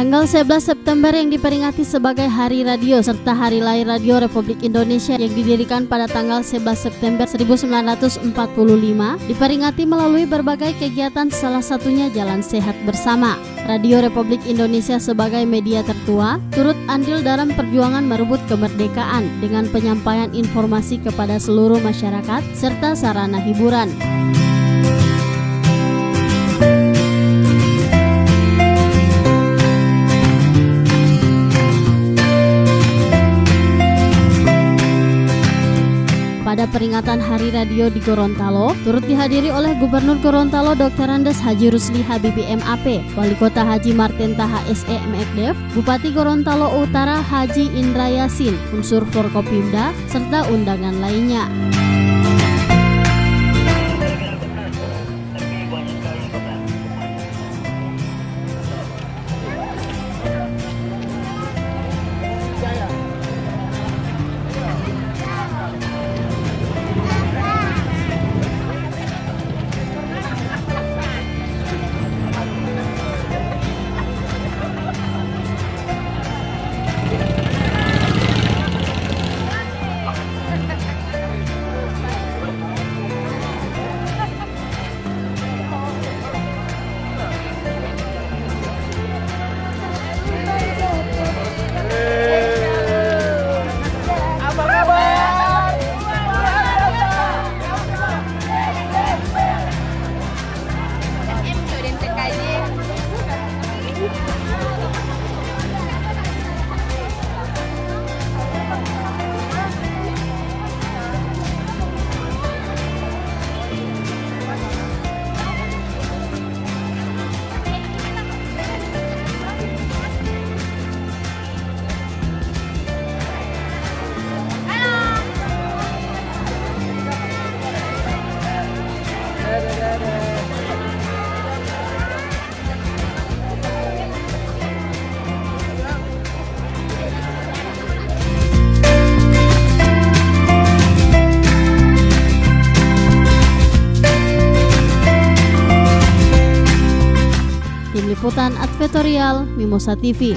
Tanggal 11 September yang diperingati sebagai Hari Radio serta Hari Lahir Radio Republik Indonesia yang didirikan pada tanggal 11 September 1945 diperingati melalui berbagai kegiatan, salah satunya Jalan Sehat Bersama. Radio Republik Indonesia sebagai media tertua turut andil dalam perjuangan merebut kemerdekaan dengan penyampaian informasi kepada seluruh masyarakat serta sarana hiburan. Pada peringatan Hari Radio di Gorontalo, turut dihadiri oleh Gubernur Gorontalo Dr. Andes Haji Rusli Habibie MAP, Wali Kota Haji Martin Taha SE MFDF, Bupati Gorontalo Utara Haji Indra Yasin, unsur Forkopimda, serta undangan lainnya. Tim Liputan Advertorial Mimosa TV.